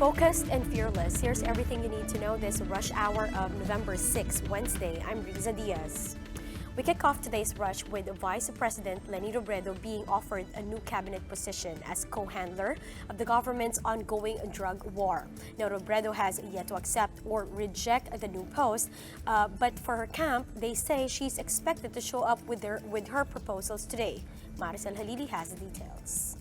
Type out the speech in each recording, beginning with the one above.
Focused and fearless, here's everything you need to know this rush hour of November 6, Wednesday. I'm Riza Diaz. We kick off today's rush with Vice President Leni Robredo being offered a new cabinet position as co-handler of the government's ongoing drug war. Now, Robredo has yet to accept or reject the new post, but for her camp, they say she's expected to show up with her proposals today. Maricel Halili has the details.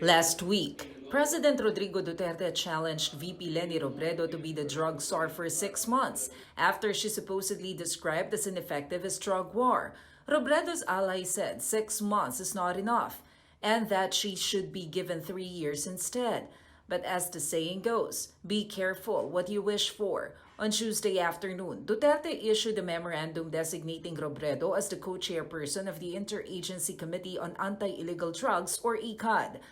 Last week, President Rodrigo Duterte challenged VP Leni Robredo to be the drug czar for 6 months after she supposedly described as ineffective as drug war. Robredo's ally said 6 months is not enough and that she should be given 3 years instead. But as the saying goes, be careful what you wish for. On Tuesday afternoon, Duterte issued a memorandum designating Robredo as the co-chairperson of the Interagency Committee on Anti-Illegal Drugs or ICAD.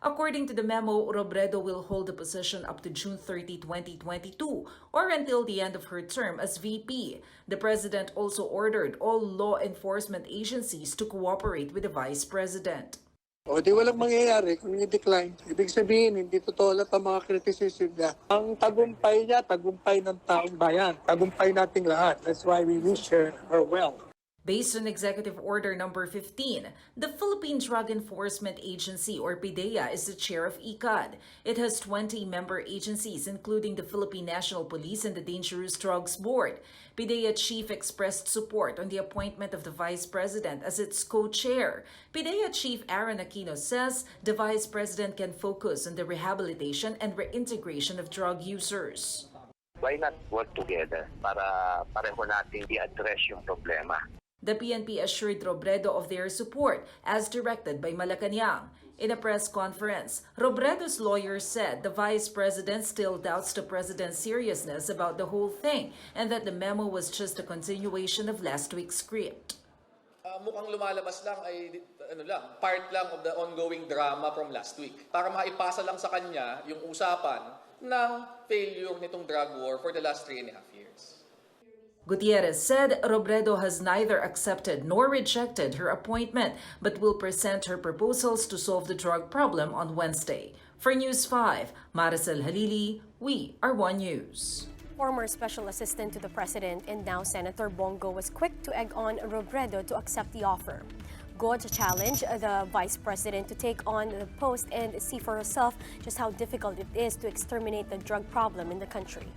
According to the memo, Robredo will hold the position up to June 30, 2022, or until the end of her term as VP. The president also ordered all law enforcement agencies to cooperate with the vice president. O di walang mangyayari kung i-decline. Ibig sabihin, hindi totoo lahat ang mga criticism niya. Ang tagumpay niya, tagumpay ng taong bayan. Tagumpay nating lahat. That's why we wish her well. Based on Executive Order Number 15, the Philippine Drug Enforcement Agency or PDEA is the chair of ICAD. It has 20 member agencies including the Philippine National Police and the Dangerous Drugs Board. PDEA chief expressed support on the appointment of the vice president as its co-chair. PDEA chief Aaron Aquino says the vice president can focus on the rehabilitation and reintegration of drug users. Why not work together para pareho natin i-address yung problema? The PNP assured Robredo of their support as directed by Malacanang. In a press conference, Robredo's lawyer said the vice president still doubts the president's seriousness about the whole thing and that the memo was just a continuation of last week's script. Mukhang lumalabas lang ay part lang of the ongoing drama from last week para maipasa lang sa kanya yung usapan ng failure nitong drug war for the last 3.5 years. Gutierrez said Robredo has neither accepted nor rejected her appointment but will present her proposals to solve the drug problem on Wednesday. For News 5, Maricel Halili, we are One News. Former Special Assistant to the President and now Senator Bongo was quick to egg on Robredo to accept the offer. Go to challenge the Vice President to take on the post and see for herself just how difficult it is to exterminate the drug problem in the country.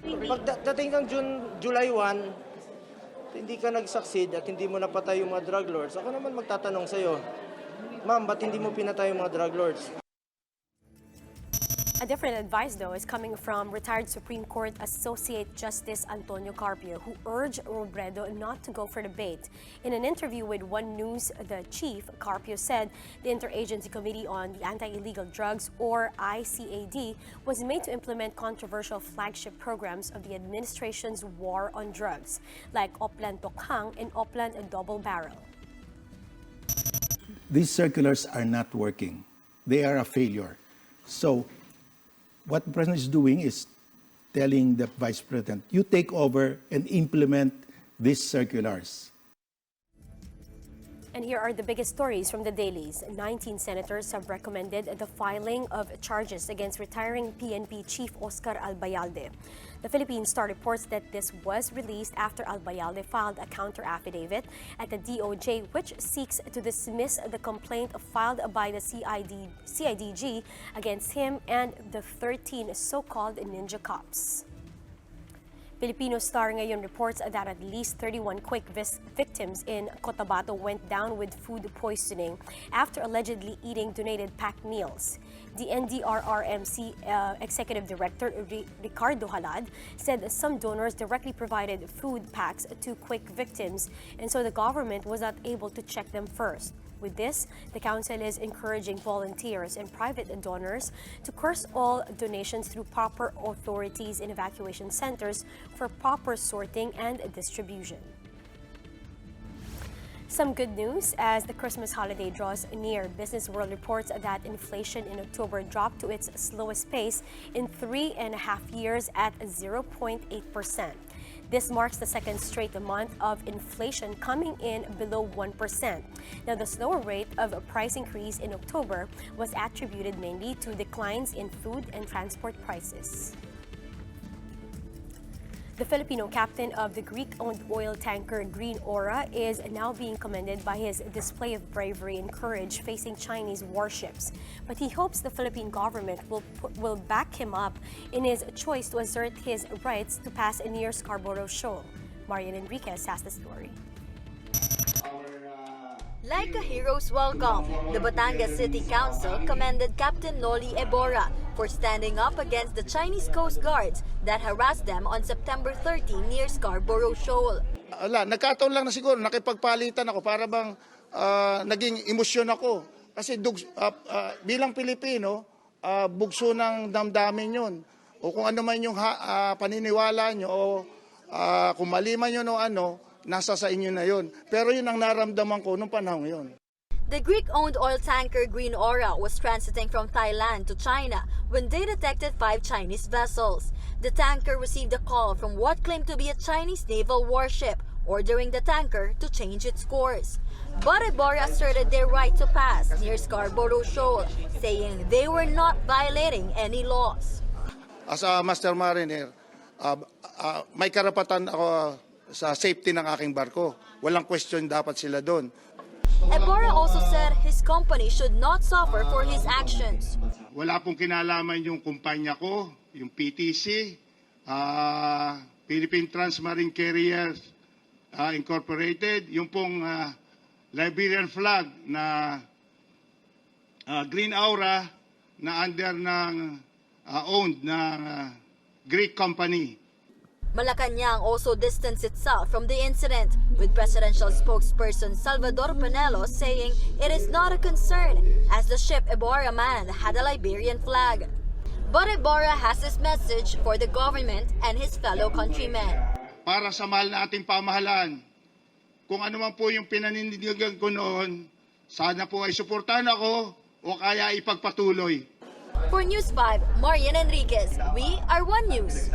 Pagdating ng July 1, hindi ka nag-succeed at hindi mo napatay yung mga drug lords, ako naman magtatanong sa'yo, ma'am, ba't hindi mo pinatay yung mga drug lords? A different advice, though, is coming from retired Supreme Court Associate Justice Antonio Carpio, who urged Robredo not to go for debate. In an interview with One News, the chief, Carpio, said the Interagency Committee on the Anti-Illegal Drugs, or ICAD, was made to implement controversial flagship programs of the administration's war on drugs, like Oplan Tokhang and Oplan Double Barrel. These circulars are not working. They are a failure. So, what the president is doing is telling the vice president, you take over and implement these circulars. And here are the biggest stories from the dailies. 19 senators have recommended the filing of charges against retiring PNP Chief Oscar Albayalde. The Philippine Star reports that this was released after Albayalde filed a counter-affidavit at the DOJ, which seeks to dismiss the complaint filed by the CIDG against him and the 13 so-called ninja cops. Filipino Star ngayon reports that at least 31 quick victims in Cotabato went down with food poisoning after allegedly eating donated packed meals. The NDRRMC Executive Director Ricardo Halad said some donors directly provided food packs to quick victims, and so the government was not able to check them first. With this, the Council is encouraging volunteers and private donors to course all donations through proper authorities in evacuation centers for proper sorting and distribution. Some good news as the Christmas holiday draws near. Business World reports that inflation in October dropped to its slowest pace in 3.5 years at 0.8%. This marks the second straight month of inflation coming in below 1%. Now, the slower rate of price increase in October was attributed mainly to declines in food and transport prices. The Filipino captain of the Greek-owned oil tanker Green Aura is now being commended by his display of bravery and courage facing Chinese warships. But he hopes the Philippine government will back him up in his choice to assert his rights to pass near Scarborough Shoal. Marian Enriquez has the story. Like a hero's welcome, the Batangas City Council commended Captain Noli Ebora for standing up against the Chinese Coast Guards that harassed them on September 30 near Scarborough Shoal. Nagkataon lang na siguro, nakipagpalitan ako para bang naging emosyon ako. Kasi bilang Pilipino, bugso ng damdamin yun. O kung ano man yung paniniwala nyo o kung mali man yun o ano, nasa sa inyo na yun. Pero yun ang naramdaman ko nung panahon yun. The Greek-owned oil tanker Green Aura was transiting from Thailand to China when they detected 5 Chinese vessels. The tanker received a call from what claimed to be a Chinese naval warship, ordering the tanker to change its course. But Ebora asserted their right to pass near Scarborough Shoal, saying they were not violating any laws. As a master mariner, may karapatan ako sa safety ng aking barko. Walang question dapat sila doon. Ebora also said his company should not suffer for his actions. Wala pong kinalaman yung kumpanya ko, yung PTC, Philippine Transmarine Carriers Incorporated, yung pong Liberian flag na Green Aura na under ng owned ng Greek company. Malacanang also distanced itself from the incident, with presidential spokesperson Salvador Panelos saying it is not a concern as the ship Ebora manned had a Liberian flag. But Ebora has this message for the government and his fellow countrymen. Para sa mahal na ating pamahalaan, kung ano man po yung pinanindigan ko noon, sana po ay suportahan ako o kaya ipagpatuloy. For News 5, Marian Enriquez, we are One News.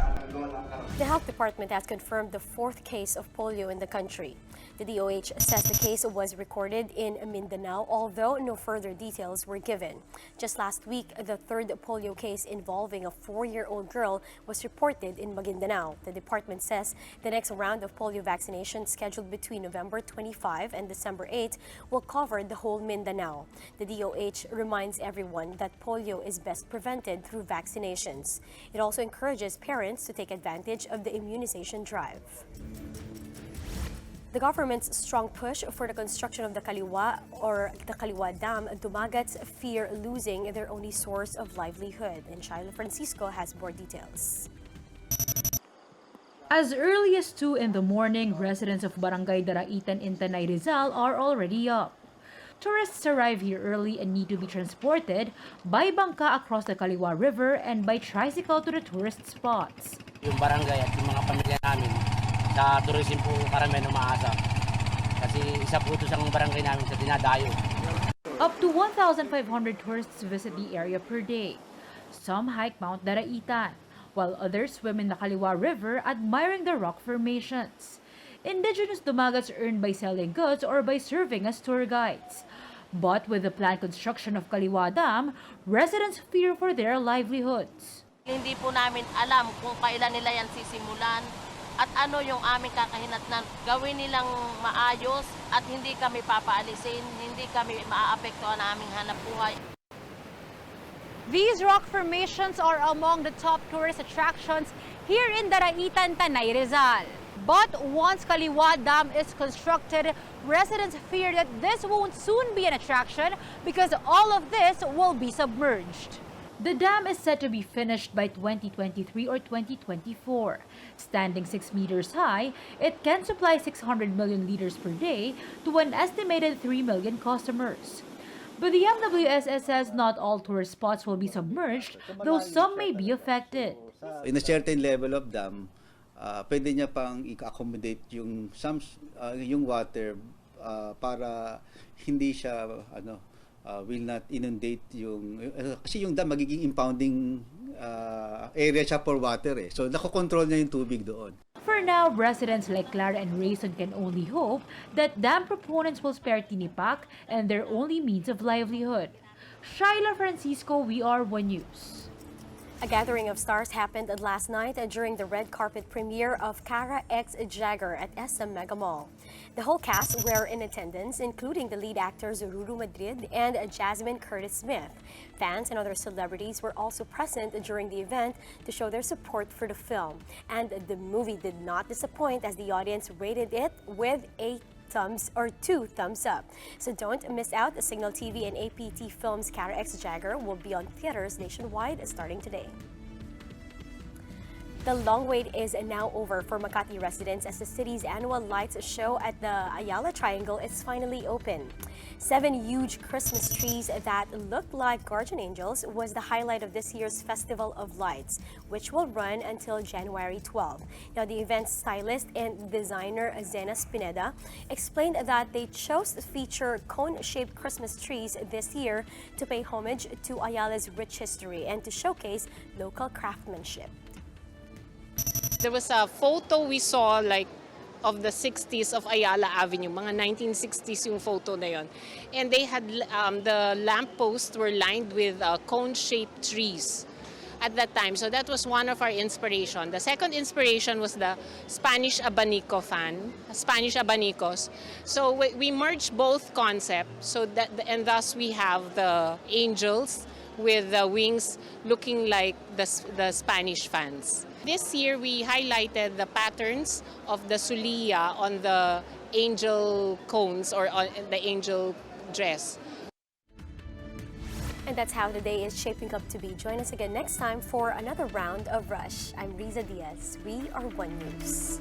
The Health Department has confirmed the 4th case of polio in the country. The DOH says the case was recorded in Mindanao, although no further details were given. Just last week, the 3rd polio case involving a 4-year-old girl was reported in Maguindanao. The department says the next round of polio vaccination scheduled between November 25 and December 8 will cover the whole Mindanao. The DOH reminds everyone that polio is best prevented through vaccinations. It also encourages parents to take advantage of the immunization drive. The government's strong push for the construction of the Kaliwa Dam dumagats fear losing their only source of livelihood. And Shaila Francisco has more details. As early as 2 in the morning, residents of Barangay Daraitan in Tanay Rizal are already up. Tourists arrive here early and need to be transported by bangka across the Kaliwa River and by tricycle to the tourist spots. Yung barangay at yung mga pamilya namin sa tourism po karamihan umaasa. Kasi isa po ito sa barangay namin sa dinadayo. Up to 1,500 tourists visit the area per day. Some hike Mount Daraitan, while others swim in the Kaliwa River admiring the rock formations. Indigenous dumagats earn by selling goods or by serving as tour guides. But with the planned construction of Kaliwa Dam, residents fear for their livelihoods. Hindi po namin alam kung kailan nila yan sisimulan at ano yung aming kakahinatnan. Gawin nilang maayos at hindi kami papaalisin, hindi kami maaapektuhan ang aming hanap buhay. These rock formations are among the top tourist attractions here in Daraitan, Tanay Rizal. But once Kaliwa Dam is constructed, residents fear that this won't soon be an attraction because all of this will be submerged. The dam is set to be finished by 2023 or 2024. Standing 6 meters high, it can supply 600 million liters per day to an estimated 3 million customers. But the MWSS says not all tourist spots will be submerged, though some may be affected. In a certain level of dam, pwede niya pang i-accommodate yung water para hindi siya will not inundate yung kasi yung dam magiging impounding area siya for water so nakokontrol niya yung tubig doon. For now, residents like Clara and Rayson can only hope that dam proponents will spare tinipak and their only means of livelihood. Shyla Francisco, VR1 News. A gathering of stars happened last night during the red carpet premiere of Kara X Jagger at SM Mega Mall. The whole cast were in attendance, including the lead actors Ruru Madrid and Jasmine Curtis Smith. Fans and other celebrities were also present during the event to show their support for the film. And the movie did not disappoint as the audience rated it with a two thumbs up. So don't miss out. The Signal TV and APT Films Kara X Jagger will be on theaters nationwide starting today. The long wait is now over for Makati residents as the city's annual lights show at the Ayala Triangle is finally open. 7 huge Christmas trees that looked like guardian angels was the highlight of this year's Festival of Lights, which will run until January 12. Now, the event's stylist and designer Zena Spineda explained that they chose to feature cone-shaped Christmas trees this year to pay homage to Ayala's rich history and to showcase local craftsmanship. There was a photo we saw like of the 60s of Ayala Avenue, mga 1960s yung photo na yon. And they had, the lampposts were lined with cone-shaped trees at that time. So that was one of our inspiration. The second inspiration was the Spanish abanicos. So we merged both concepts, so that, and thus we have the angels with the wings looking like the Spanish fans. This year, we highlighted the patterns of the suliya on the angel cones or on the angel dress. And that's how the day is shaping up to be. Join us again next time for another round of Rush. I'm Riza Diaz. We are One News.